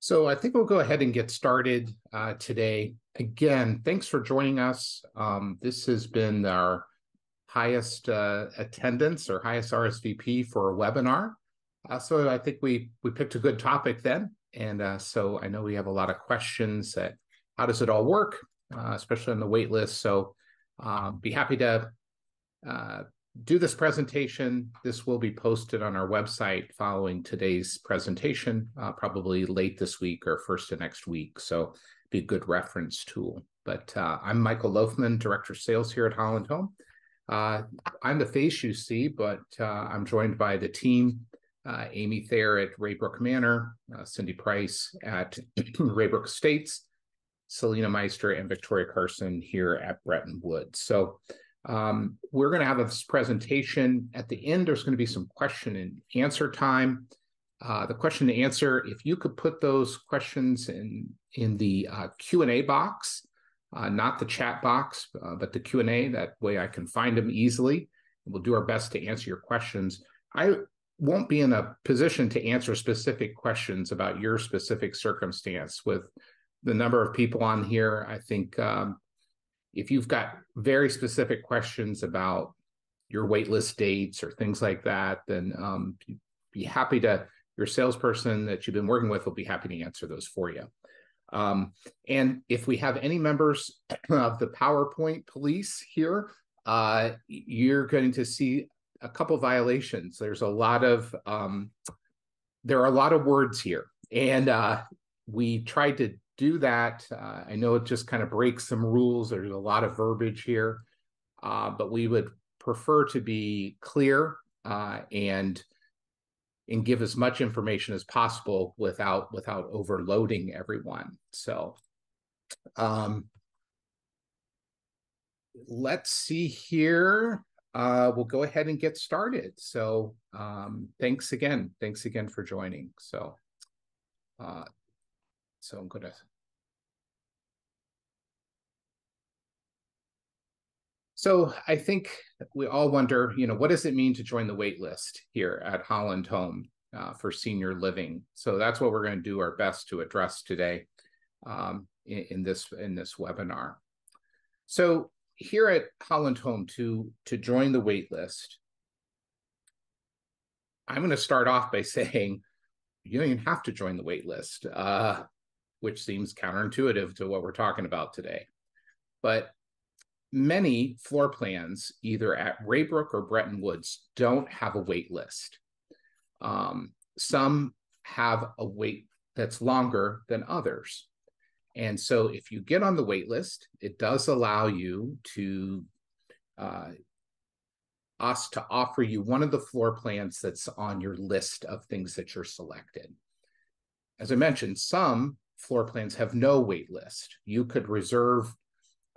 So I think we'll go ahead and get started today. Again, thanks for joining us. This has been our highest attendance or highest RSVP for a webinar. So I think we picked a good topic then. And so I know we have a lot of questions that how does it all work, especially on the wait list. So be happy to do this presentation. This will be posted on our website following today's presentation, probably late this week or first of next week. So be a good reference tool. But I'm Michael Loughman, Director of Sales here at Holland Home. I'm the face you see, but I'm joined by the team, Amy Thayer at Raybrook Manor, Cindy Price at Raybrook Estates, Selena Meister and Victoria Carson here at Bretton Woods. So we're going to have this presentation. At the end, there's going to be some question and answer time. The question and answer, if you could put those questions in the Q&A box, not the chat box, but the Q&A, that way I can find them easily. We'll do our best to answer your questions. I won't be in a position to answer specific questions about your specific circumstance. With the number of people on here, I think if you've got very specific questions about your waitlist dates or things like that, then be happy to, your salesperson that you've been working with will be happy to answer those for you. And if we have any members of the PowerPoint police here, you're going to see a couple violations. There are a lot of words here, and we tried to do that. I know it just kind of breaks some rules. There's a lot of verbiage here, but we would prefer to be clear and give as much information as possible without overloading everyone. So let's see here. We'll go ahead and get started. So thanks again for joining. So I'm going to. So I think we all wonder, what does it mean to join the wait list here at Holland Home for senior living? So that's what we're going to do our best to address today in this webinar. So here at Holland Home, to join the wait list, I'm going to start off by saying you don't even have to join the wait list, which seems counterintuitive to what we're talking about today. But many floor plans, either at Raybrook or Bretton Woods, don't have a wait list. Some have a wait that's longer than others. And so if you get on the wait list, it does allow you to us to offer you one of the floor plans that's on your list of things that you're selected. As I mentioned, some floor plans have no wait list. You could reserve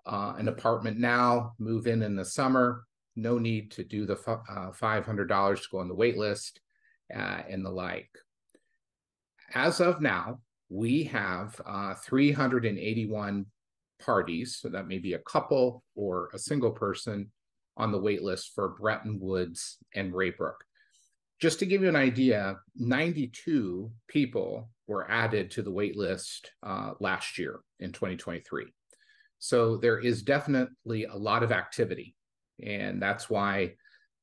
an apartment now, move in the summer, no need to do the $500 to go on the wait list and the like. As of now, we have 381 parties, so that may be a couple or a single person on the wait list for Bretton Woods and Raybrook. Just to give you an idea, 92 people were added to the wait list last year in 2023. So there is definitely a lot of activity, and that's why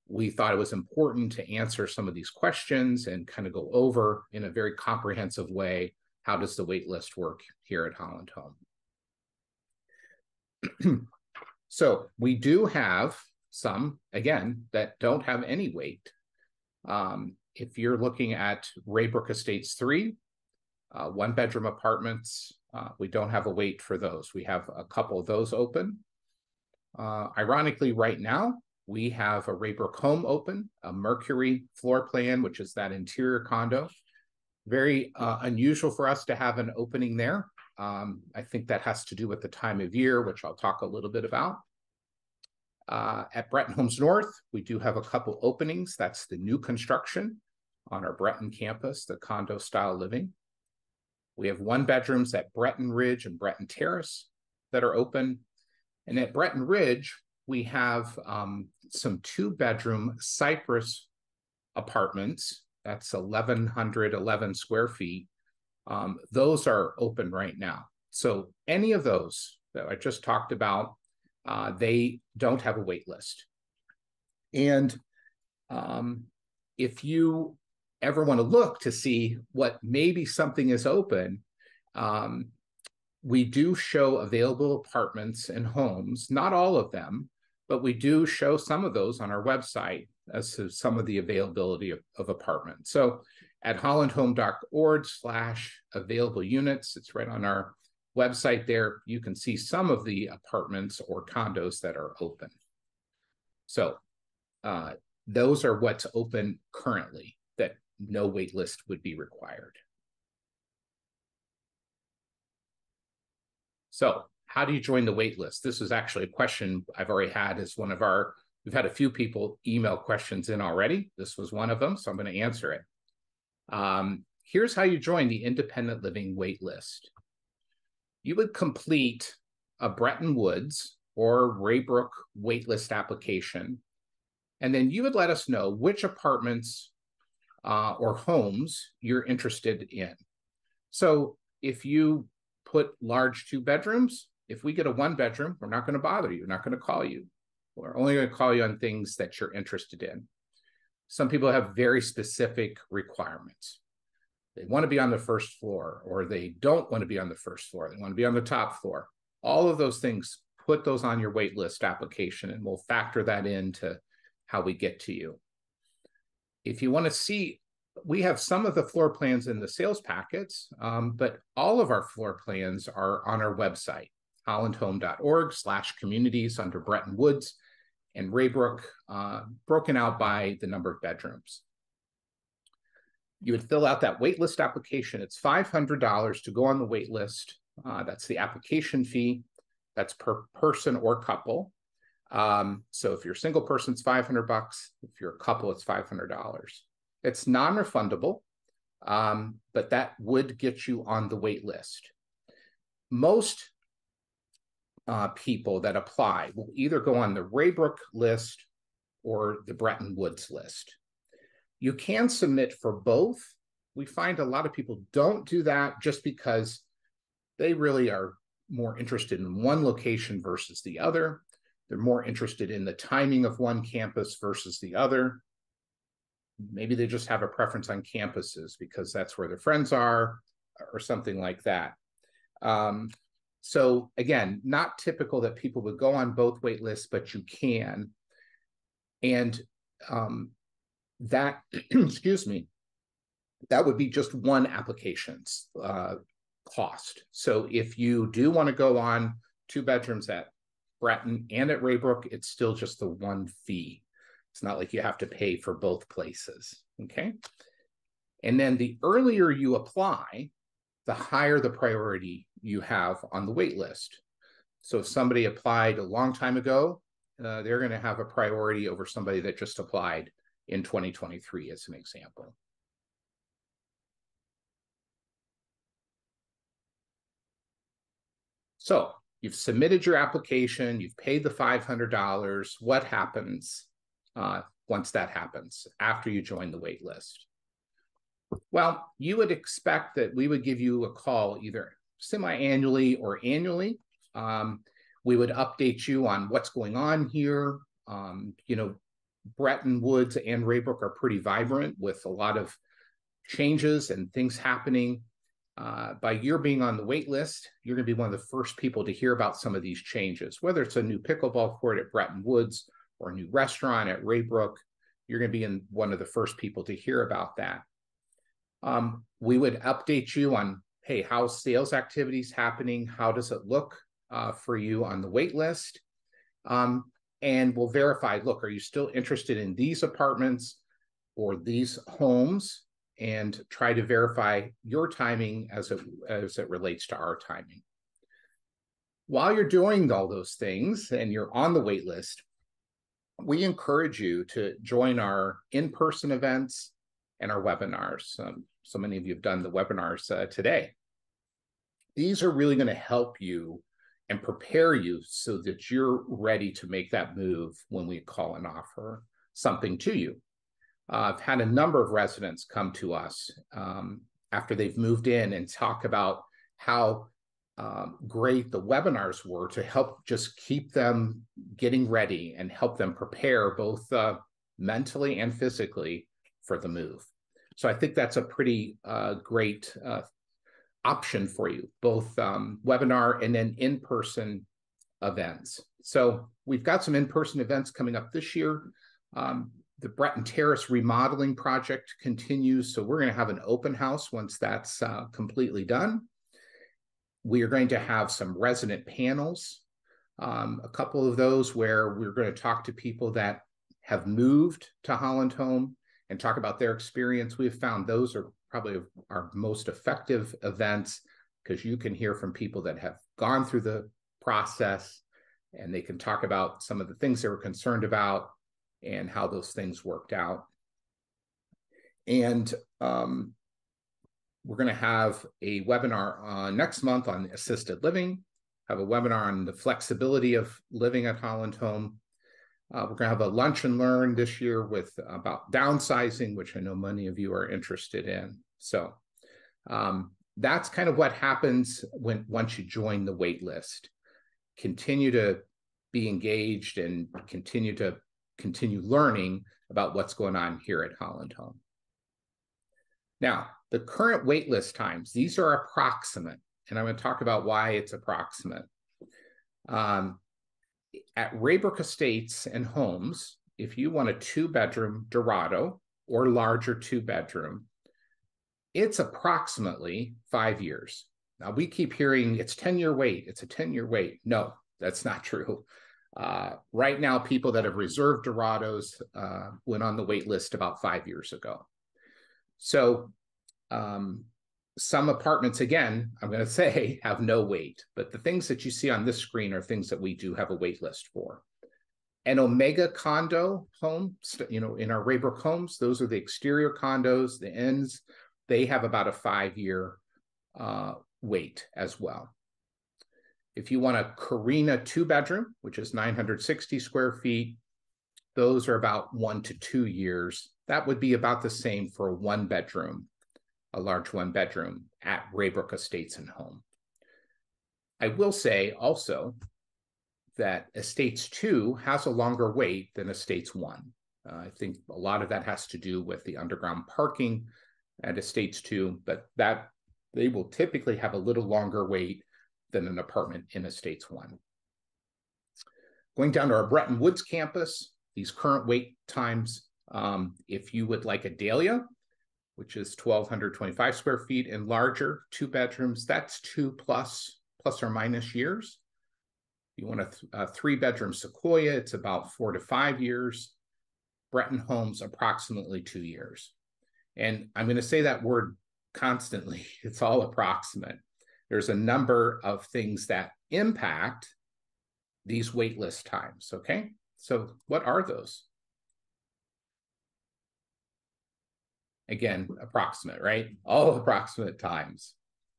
we thought it was important to answer some of these questions and kind of go over in a very comprehensive way, how does the wait list work here at Holland Home? So we do have some, again, that don't have any wait. If you're looking at Raybrook Estates 3, one-bedroom apartments, we don't have a wait for those. We have a couple of those open. Ironically, right now, we have a Raybrook home open, a Mercury floor plan, which is that interior condo. Very unusual for us to have an opening there. I think that has to do with the time of year, which I'll talk a little bit about. At Bretton Homes North, we do have a couple openings. That's the new construction on our Bretton campus, the condo style living. We have one bedrooms at Bretton Ridge and Bretton Terrace that are open. And at Bretton Ridge, we have some 2-bedroom Cypress apartments. That's 1,111 square feet Those are open right now. So any of those that I just talked about, they don't have a wait list. And if you ever want to look to see what maybe something is open, we do show available apartments and homes, not all of them, but we do show some of those on our website as to some of the availability of apartments. So at hollandhome.org/available units, it's right on our website there. You can see some of the apartments or condos that are open. So those are what's open currently, that no wait list would be required. So how do you join the wait list? This is actually a question I've already had as one of our, we've had a few people email questions in already. This was one of them, so I'm going to answer it. Here's how you join the independent living wait list. You would complete a Bretton Woods or Raybrook waitlist application, and then you would let us know which apartments or homes you're interested in. So if you put large 2 bedrooms, if we get a 1 bedroom, we're not going to bother you. We're not going to call you. We're only going to call you on things that you're interested in. Some people have very specific requirements. They want to be on the first floor, or they don't want to be on the first floor. They want to be on the top floor. All of those things, put those on your wait list application, and we'll factor that into how we get to you. If you want to see, we have some of the floor plans in the sales packets, but all of our floor plans are on our website, hollandhome.org/communities under Bretton Woods and Raybrook, broken out by the number of bedrooms. You would fill out that waitlist application. It's $500 to go on the wait list. That's the application fee. That's per person or couple. So if you're a single person, it's $500. If you're a couple, it's $500. It's non-refundable, but that would get you on the wait list. Most people that apply will either go on the Raybrook list or the Bretton Woods list. You can submit for both. We find a lot of people don't do that just because they really are more interested in one location versus the other. They're more interested in the timing of one campus versus the other. Maybe they just have a preference on campuses because that's where their friends are or something like that. So again, not typical that people would go on both wait lists, but you can. And that, excuse me, that would be just one application's cost. So if you do want to go on 2 bedrooms at Bretton and at Raybrook, it's still just the one fee. It's not like you have to pay for both places, okay? And then the earlier you apply, the higher the priority you have on the wait list. So if somebody applied a long time ago, they're going to have a priority over somebody that just applied in 2023, as an example. So you've submitted your application, you've paid the $500. What happens once that happens, after you join the wait list? Well, you would expect that we would give you a call either semi-annually or annually. We would update you on what's going on here. You know, Bretton Woods and Raybrook are pretty vibrant with a lot of changes and things happening. By your being on the wait list, you're going to be one of the first people to hear about some of these changes, whether it's a new pickleball court at Bretton Woods or a new restaurant at Raybrook. You're going to be one of the first people to hear about that. We would update you on, hey, how's sales activities happening? How does it look for you on the wait list? And we'll verify, look, are you still interested in these apartments or these homes? And try to verify your timing as it relates to our timing. While you're doing all those things and you're on the wait list, we encourage you to join our in-person events and our webinars. So many of you have done the webinars today. These are really going to help you and prepare you so that you're ready to make that move when we call and offer something to you. I've had a number of residents come to us after they've moved in and talk about how great the webinars were to help just keep them getting ready and help them prepare both mentally and physically for the move. So I think that's a pretty great option for you, both webinar and then in-person events. So we've got some in-person events coming up this year. The Breton Terrace remodeling project continues, so we're going to have an open house once that's completely done. We are going to have some resident panels, a couple of those where we're going to talk to people that have moved to Holland Home and talk about their experience. We've found those are probably our most effective events because you can hear from people that have gone through the process and they can talk about some of the things they were concerned about and how those things worked out. And we're going to have a webinar next month on assisted living, have a webinar on the flexibility of living at Holland Home. We're going to have a lunch and learn this year with about downsizing, which I know many of you are interested in. So that's kind of what happens once you join the wait list. Continue to be engaged and continue learning about what's going on here at Holland Home. Now, the current waitlist times, these are approximate, and I'm going to talk about why it's approximate. At Raybrook Estates and Homes, if you want a 2-bedroom Dorado or larger 2-bedroom, it's approximately 5 years. Now, we keep hearing it's 10-year wait, it's a 10-year wait. No, that's not true. Right now, people that have reserved Dorados went on the wait list about 5 years ago. So some apartments, again, I'm going to say have no wait, but the things that you see on this screen are things that we do have a wait list for. An Omega condo home, in our Raybrook Homes, those are the exterior condos, the ends, they have about a 5-year wait as well. If you want a Carina 2-bedroom, which is 960 square feet, those are about 1 to 2 years. That would be about the same for a 1-bedroom, a large 1-bedroom at Raybrook Estates and Home. I will say also that Estates 2 has a longer wait than Estates 1. I think a lot of that has to do with the underground parking at Estates 2, but that they will typically have a little longer wait than an apartment in Estates 1. Going down to our Bretton Woods campus, these current wait times, if you would like a Dahlia, which is 1,225 square feet and larger, 2 bedrooms, that's 2 plus or minus years. If you want a 3-bedroom Sequoia, it's about 4 to 5 years. Breton Homes, approximately 2 years. And I'm going to say that word constantly. It's all approximate. There's a number of things that impact these waitlist times, okay? So what are those? Again, approximate, right? All approximate times.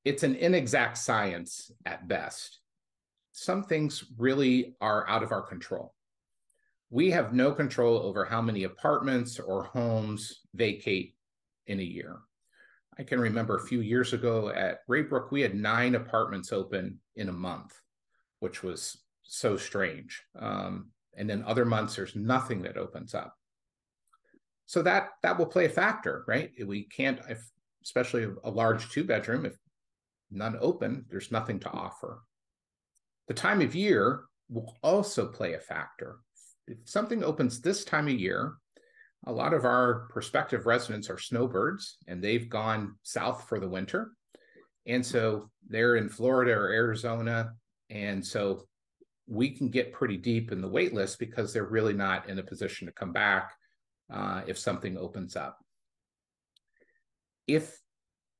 It's an inexact science at best. Some things really are out of our control. We have no control over how many apartments or homes vacate in a year. I can remember a few years ago at Raybrook, we had 9 apartments open in a month, which was so strange. And then other months, there's nothing that opens up. So that will play a factor, right? We can't, especially a large 2-bedroom, if none open, there's nothing to offer. The time of year will also play a factor. If something opens this time of year, a lot of our prospective residents are snowbirds, and they've gone south for the winter. And so they're in Florida or Arizona. And so we can get pretty deep in the wait list because they're really not in a position to come back if something opens up. If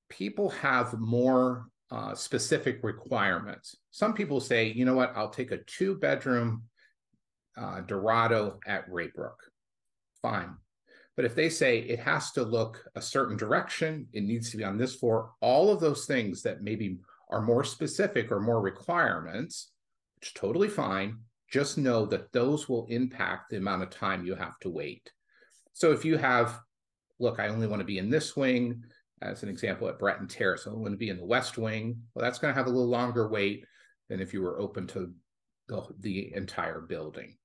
people have more specific requirements, some people say, you know what, I'll take a 2-bedroom Dorado at Raybrook. Fine. But if they say it has to look a certain direction, it needs to be on this floor, all of those things that maybe are more specific or more requirements, which is totally fine, just know that those will impact the amount of time you have to wait. So if you have, look, I only want to be in this wing, as an example, at Breton Terrace. So I'm going to be in the West Wing. Well, that's going to have a little longer wait than if you were open to the entire building.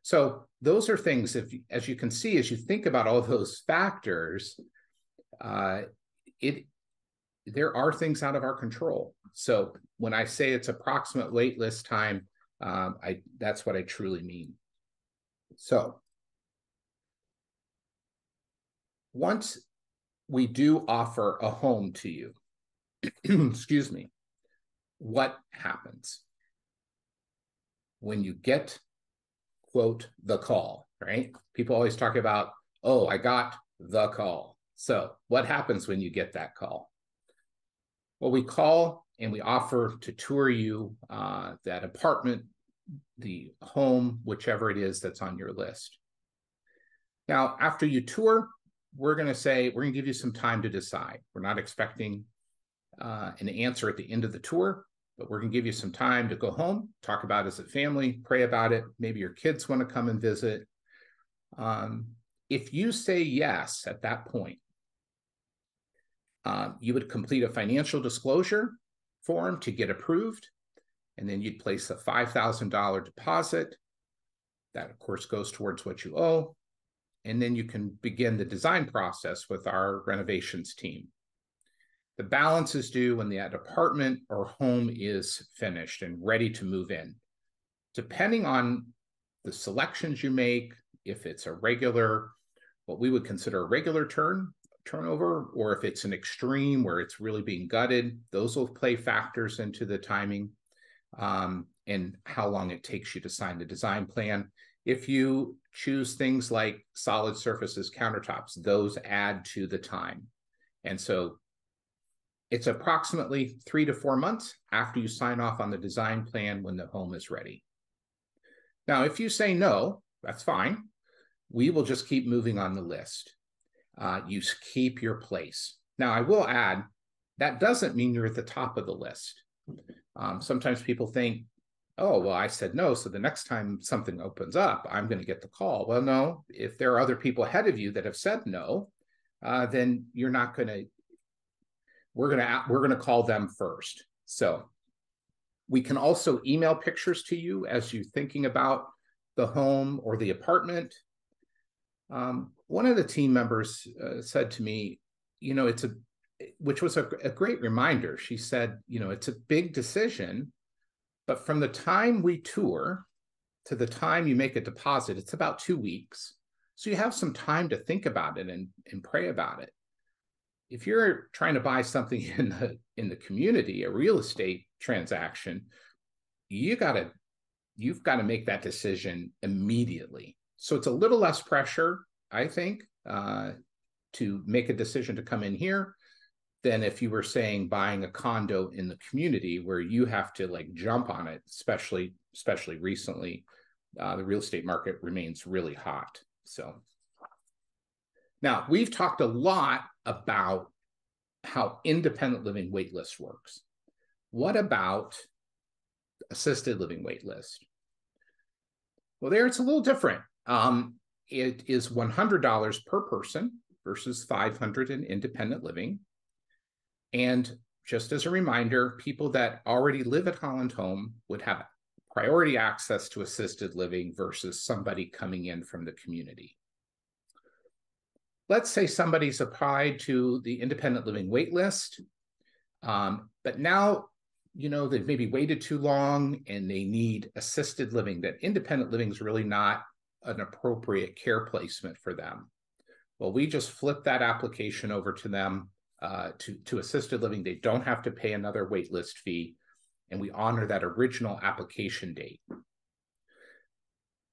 So those are things, as you can see, as you think about all those factors, there are things out of our control. So when I say it's approximate wait list time, that's what I truly mean. So once we do offer a home to you, excuse me, what happens when you get, quote, the call, right? People always talk about, oh, I got the call. So what happens when you get that call? Well, we call and we offer to tour you that apartment, the home, whichever it is that's on your list. Now, after you tour, we're going to give you some time to decide. We're not expecting an answer at the end of the tour, but we're going to give you some time to go home, talk about it as a family, pray about it. Maybe your kids want to come and visit. If you say yes at that point, you would complete a financial disclosure form to get approved, and then you'd place a $5,000 deposit. That, of course, goes towards what you owe. And then you can begin the design process with our renovations team. The balance is due when that apartment or home is finished and ready to move in. Depending on the selections you make, if it's a regular, what we would consider a regular turnover, or if it's an extreme where it's really being gutted, those will play factors into the timing and how long it takes you to sign the design plan. If you choose things like solid surfaces, countertops, those add to the time. And so it's approximately 3 to 4 months after you sign off on the design plan when the home is ready. Now, if you say no, that's fine. We will just keep moving on the list. You keep your place. Now, I will add, that doesn't mean you're at the top of the list. Sometimes people think, oh, well, I said no, so the next time something opens up, I'm going to get the call. Well, no, if there are other people ahead of you that have said no, then you're not going to, we're going to call them first. So we can also email pictures to you as you're thinking about the home or the apartment. One of the team members said to me, which was a great reminder. She said, it's a big decision, but from the time we tour to the time you make a deposit, it's about 2 weeks. So you have some time to think about it and pray about it. If you're trying to buy something in the community, a real estate transaction, you've got to make that decision immediately. So it's a little less pressure, I think, to make a decision to come in here than if you were saying buying a condo in the community where you have to jump on it, especially recently. The real estate market remains really hot. So now we've talked a lot about how independent living waitlist works. What about assisted living waitlist? Well, there it's a little different. It is $100 per person versus $500 in independent living. And just as a reminder, people that already live at Holland Home would have priority access to assisted living versus somebody coming in from the community. Let's say somebody's applied to the independent living wait list, but now, they've maybe waited too long and they need assisted living, that independent living is really not an appropriate care placement for them. Well, we just flip that application over to them to assisted living. They don't have to pay another wait list fee, and we honor that original application date.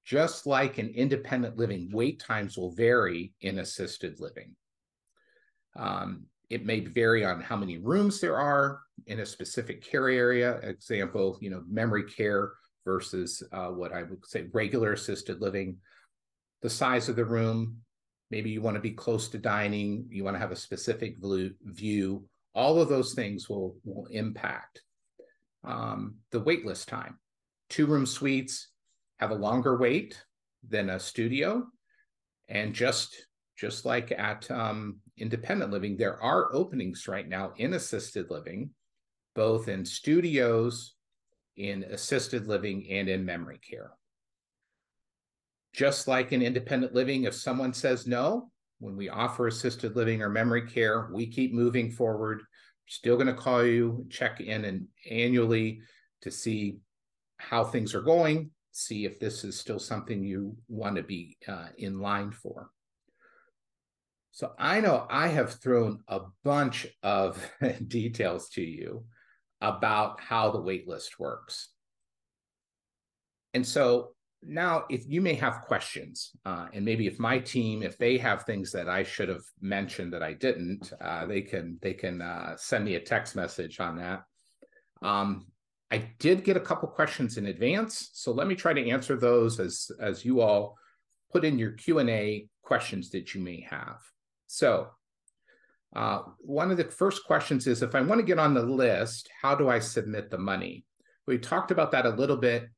Just like in independent living, wait times will vary in assisted living. It may vary on how many rooms there are in a specific care area. Example, memory care versus what I would say regular assisted living. The size of the room, maybe you want to be close to dining, you want to have a specific view. All of those things will impact the wait list time. 2-room suites have a longer wait than a studio. And just like at independent living, there are openings right now in assisted living, both in studios, in assisted living, and in memory care. Just like in independent living, if someone says no, when we offer assisted living or memory care, we keep moving forward. Still going to call you, check in and annually to see how things are going, see if this is still something you want to be in line for. So I know I have thrown a bunch of details to you about how the waitlist works. And so now if you may have questions, and maybe if my team, if they have things that I should have mentioned that I didn't, they can send me a text message on that. I did get a couple questions in advance, so let me try to answer those as you all put in your Q&A questions that you may have. So one of the first questions is, if I want to get on the list, how do I submit the money? We talked about that a little bit.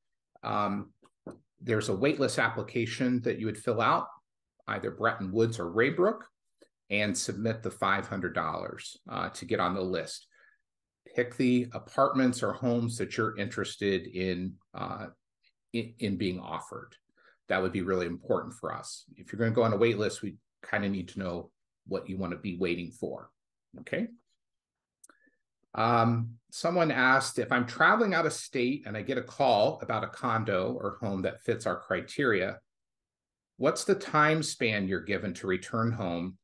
There's a waitlist application that you would fill out, either Bretton Woods or Raybrook, and submit the $500 to get on the list. Pick the apartments or homes that you're interested in being offered. That would be really important for us. If you're going to go on a wait list, we kind of need to know what you want to be waiting for. Okay. Someone asked, if I'm traveling out of state and I get a call about a condo or home that fits our criteria, what's the time span you're given to return home,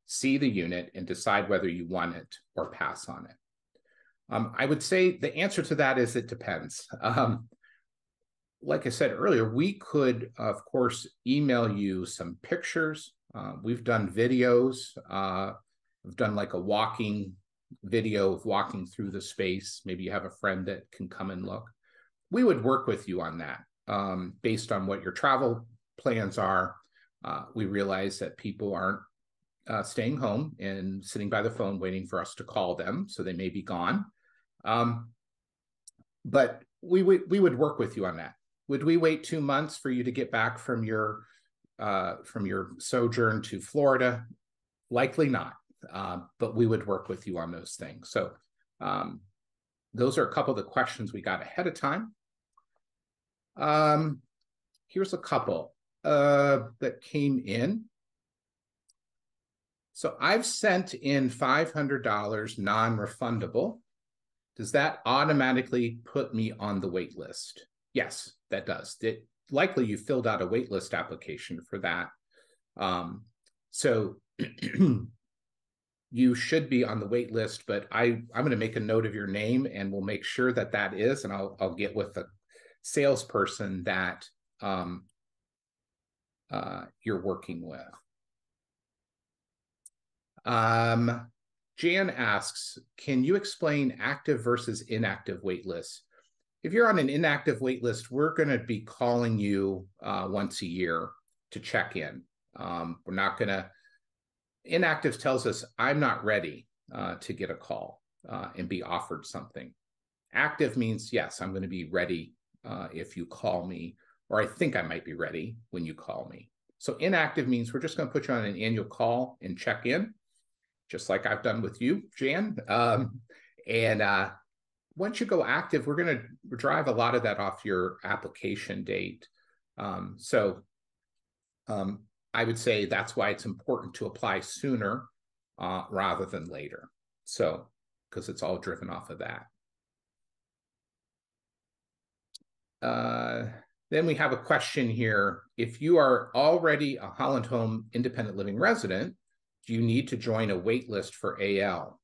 see the unit, and decide whether you want it or pass on it? I would say the answer to that is it depends. Like I said earlier, we could, of course, email you some pictures. We've done videos. We've done like a walking video of walking through the space. Maybe you have a friend that can come and look. We would work with you on that based on what your travel plans are. We realize that people aren't staying home and sitting by the phone waiting for us to call them, so they may be gone. But we would work with you on that. Would we wait 2 months for you to get back from your sojourn to Florida? Likely not, but we would work with you on those things. So those are a couple of the questions we got ahead of time. Here's a couple that came in. So I've sent in $500 non-refundable. Does that automatically put me on the wait list? Yes, that does. Likely you filled out a wait list application for that. So you should be on the wait list, but I'm going to make a note of your name and we'll make sure that that is, and I'll get with the salesperson that you're working with. Jan asks, can you explain active versus inactive wait lists? If you're on an inactive wait list, we're going to be calling you once a year to check in. We're not going to, inactive tells us I'm not ready to get a call and be offered something. Active means, yes, I'm going to be ready if you call me, or I think I might be ready when you call me. So inactive means we're just going to put you on an annual call and check in, just like I've done with you, Jan. Once you go active, we're going to drive a lot of that off your application date. I would say that's why it's important to apply sooner rather than later. So, because it's all driven off of that. Then we have a question here. If you are already a Holland Home independent living resident, do you need to join a wait list for AL?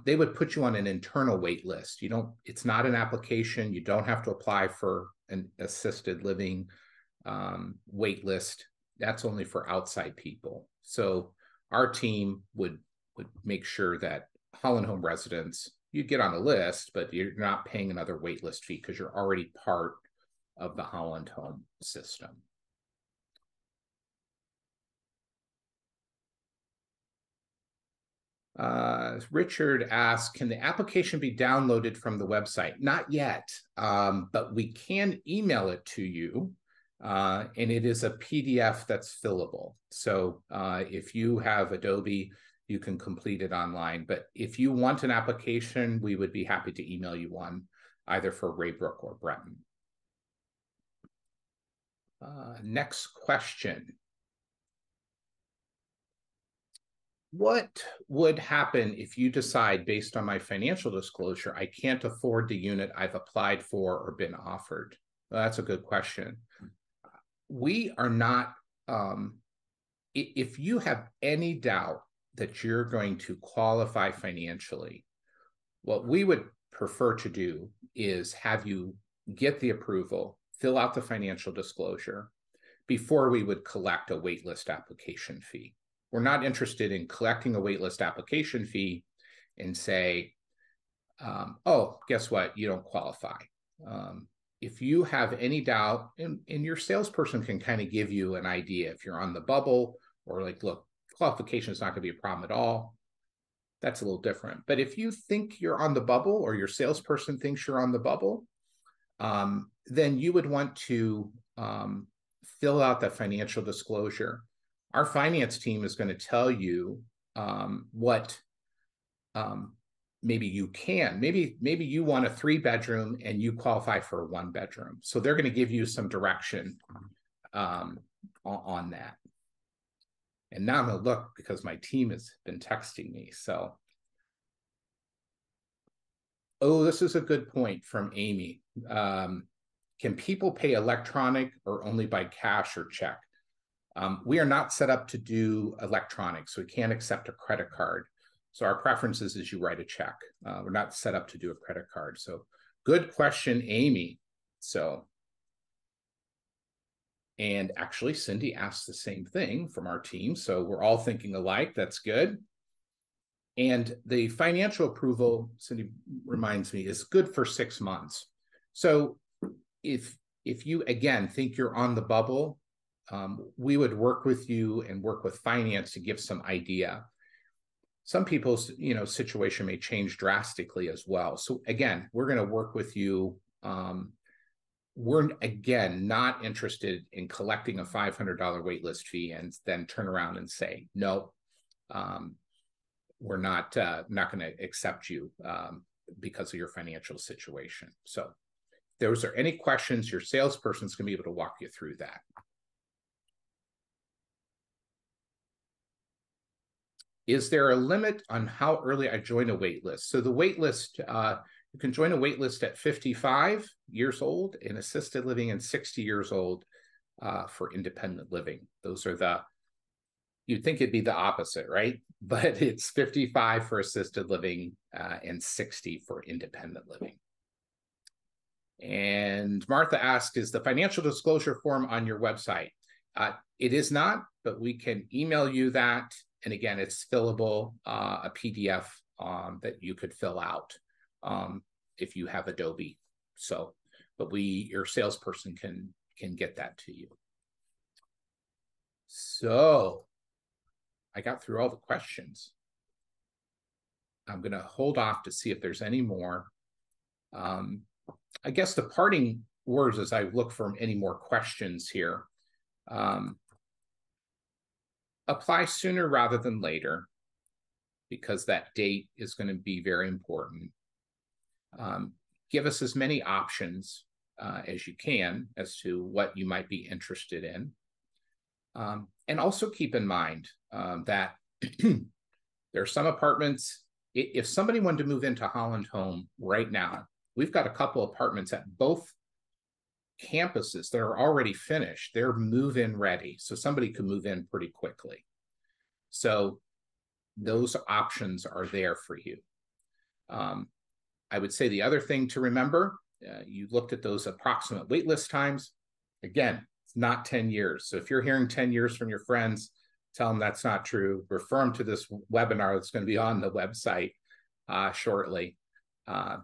They would put you on an internal wait list. It's not an application. You don't have to apply for an assisted living wait list. That's only for outside people. So our team would make sure that Holland Home residents, you get on a list, but you're not paying another wait list fee because you're already part of the Holland Home system. Richard asks, can the application be downloaded from the website? Not yet, but we can email it to you, and it is a PDF that's fillable. So if you have Adobe, you can complete it online. But if you want an application, we would be happy to email you one, either for Raybrook or Breton. Next question. What would happen if you decide, based on my financial disclosure, I can't afford the unit I've applied for or been offered? Well, that's a good question. We are not, if you have any doubt that you're going to qualify financially, what we would prefer to do is have you get the approval, fill out the financial disclosure before we would collect a waitlist application fee. We're not interested in collecting a waitlist application fee and say, oh, guess what? You don't qualify. If you have any doubt, and your salesperson can kind of give you an idea if you're on the bubble, or like, look, qualification is not going to be a problem at all. That's a little different. But if you think you're on the bubble, or your salesperson thinks you're on the bubble, then you would want to fill out that financial disclosure. Our finance team is going to tell you what maybe you can. Maybe you want a 3-bedroom and you qualify for a 1-bedroom. So they're going to give you some direction on that. And now I'm going to look because my team has been texting me. So, oh, this is a good point from Amy. Can people pay electronic or only by cash or check? We are not set up to do electronic, so we can't accept a credit card. So our preference is you write a check. We're not set up to do a credit card. So good question, Amy. So, and actually Cindy asked the same thing from our team. So we're all thinking alike. That's good. And the financial approval, Cindy reminds me, is good for 6 months. So if you, again, think you're on the bubble, we would work with you and work with finance to give some idea. Some people's, situation may change drastically as well. So again, we're going to work with you. We're, again, not interested in collecting a $500 waitlist fee and then turn around and say, no, we're not going to accept you because of your financial situation. So if those are any questions, your salesperson's going to be able to walk you through that. Is there a limit on how early I join a wait list? So the wait list, you can join a wait list at 55 years old in assisted living and 60 years old for independent living. Those are you'd think it'd be the opposite, right? But it's 55 for assisted living and 60 for independent living. And Martha asked, is the financial disclosure form on your website? It is not, but we can email you that. And again, it's fillable, a PDF that you could fill out if you have Adobe. So, but your salesperson can get that to you. So I got through all the questions. I'm going to hold off to see if there's any more. I guess the parting words as I look for any more questions here. Apply sooner rather than later, because that date is going to be very important. Give us as many options as you can as to what you might be interested in. And also keep in mind that there are some apartments, if somebody wanted to move into Holland Home right now, we've got a couple apartments at both campuses that are already finished. They're move-in ready, so somebody could move in pretty quickly. So those options are there for you. I would say the other thing to remember, you looked at those approximate waitlist times. Again, it's not 10 years. So if you're hearing 10 years from your friends, tell them that's not true. Refer them to this webinar that's going to be on the website shortly.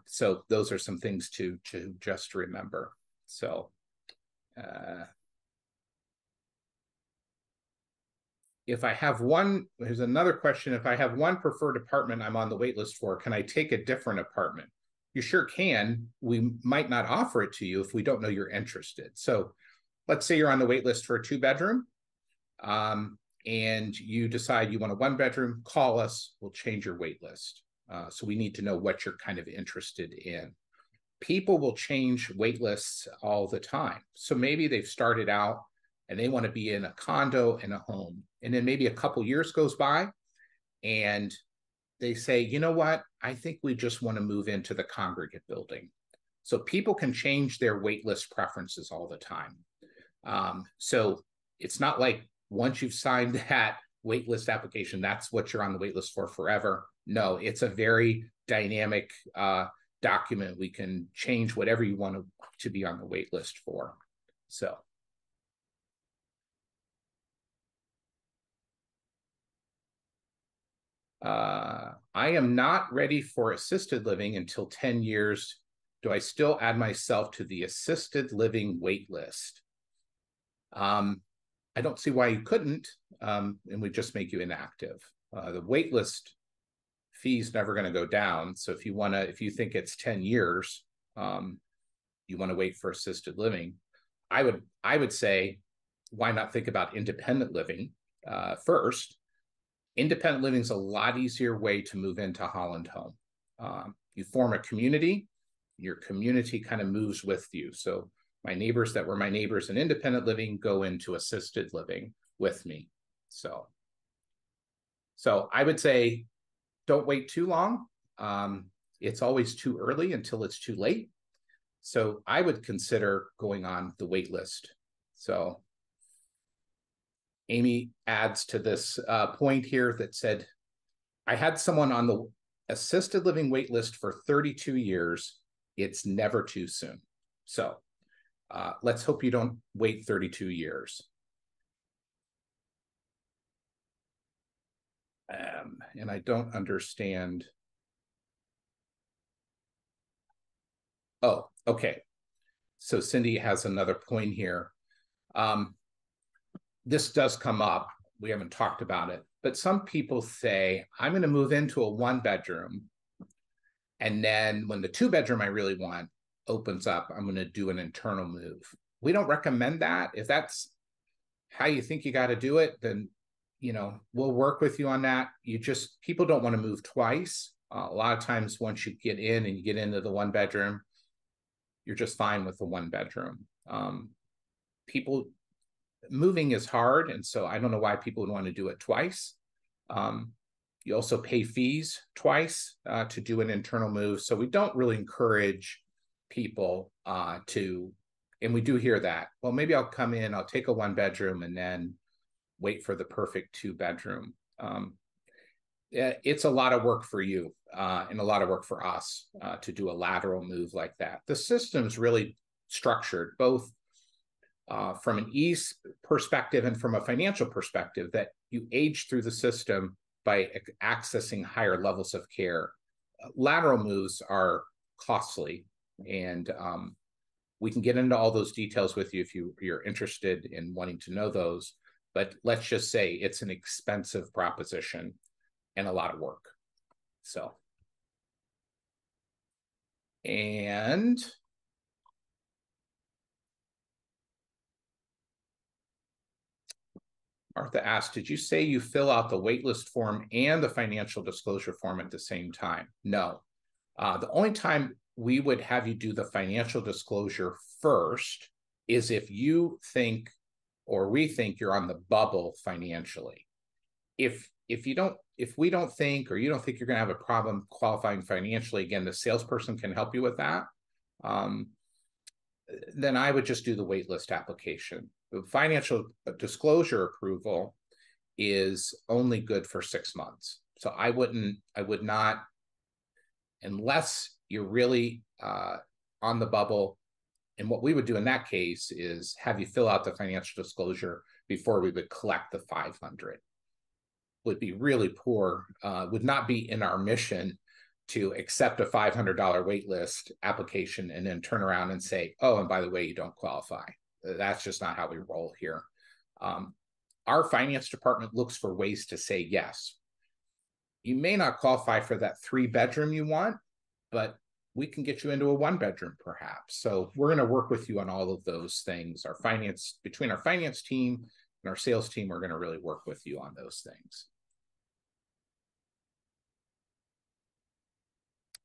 So those are some things to just remember. So if I have one, here's another question. If I have one preferred apartment I'm on the wait list for, can I take a different apartment? You sure can. We might not offer it to you if we don't know you're interested. So let's say you're on the wait list for a 2-bedroom and you decide you want a 1-bedroom, call us, we'll change your wait list. So we need to know what you're kind of interested in. People will change wait lists all the time. So maybe they've started out and they want to be in a condo and a home. And then maybe a couple years goes by and they say, you know what, I think we just want to move into the congregate building. So people can change their wait list preferences all the time. So it's not like once you've signed that waitlist application, that's what you're on the waitlist for forever. No, it's a very dynamic document. We can change whatever you want to be on the waitlist for. So. I am not ready for assisted living until 10 years. Do I still add myself to the assisted living wait list? I don't see why you couldn't, and we just make you inactive. The wait list fee is never going to go down. So if you think it's 10 years, you want to wait for assisted living, I would say, why not think about independent living first? Independent living is a lot easier way to move into Holland Home. You form a community, your community kind of moves with you. So my neighbors that were my neighbors in independent living go into assisted living with me. So I would say, don't wait too long. It's always too early until it's too late. So I would consider going on the wait list. So Amy adds to this point here that said, I had someone on the assisted living wait list for 32 years. It's never too soon. So let's hope you don't wait 32 years. And I don't understand. Oh, okay. So Cindy has another point here. This does come up. We haven't talked about it, but some people say, I'm going to move into a 1-bedroom. And then when the 2-bedroom I really want opens up, I'm going to do an internal move. We don't recommend that. If that's how you think you got to do it, then, we'll work with you on that. People don't want to move twice. A lot of times once you get in and you get into the 1-bedroom, you're just fine with the 1-bedroom. Moving is hard, and so I don't know why people would want to do it twice. You also pay fees twice to do an internal move, so we don't really encourage people to, and we do hear that, well, maybe I'll come in, I'll take a 1-bedroom and then wait for the perfect 2-bedroom. It's a lot of work for you and a lot of work for us to do a lateral move like that. The system's really structured both from an ease perspective and from a financial perspective, that you age through the system by accessing higher levels of care. Lateral moves are costly, and we can get into all those details with you if you're interested in wanting to know those. But let's just say it's an expensive proposition and a lot of work. So, and Martha asked, did you say you fill out the waitlist form and the financial disclosure form at the same time? No. The only time we would have you do the financial disclosure first is if you think, or we think, you're on the bubble financially. If we don't think, or you don't think you're going to have a problem qualifying financially, again, the salesperson can help you with that. Then I would just do the waitlist application. The financial disclosure approval is only good for 6 months. So I would not, unless you're really on the bubble. And what we would do in that case is have you fill out the financial disclosure before we would collect the 500. Would be really poor, would not be in our mission to accept a $500 wait list application and then turn around and say, oh, and by the way, you don't qualify. That's just not how we roll here. Our finance department looks for ways to say yes. You may not qualify for that 3-bedroom you want, but we can get you into a 1-bedroom perhaps. So we're going to work with you on all of those things. Between our finance team and our sales team are going to really work with you on those things.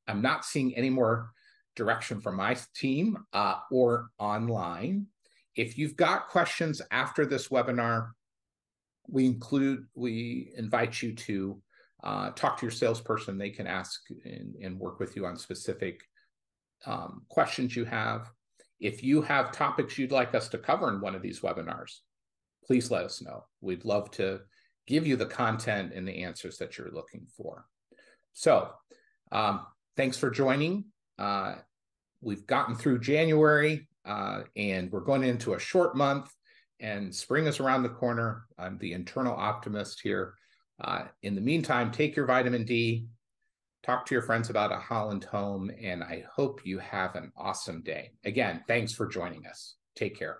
I'm not seeing any more direction from my team or online. If you've got questions after this webinar, we invite you to talk to your salesperson. They can ask and work with you on specific questions you have. If you have topics you'd like us to cover in one of these webinars, please let us know. We'd love to give you the content and the answers that you're looking for. So thanks for joining. We've gotten through January and we're going into a short month, and spring is around the corner. I'm the internal optimist here. In the meantime, take your vitamin D, talk to your friends about a Holland Home, and I hope you have an awesome day. Again, thanks for joining us. Take care.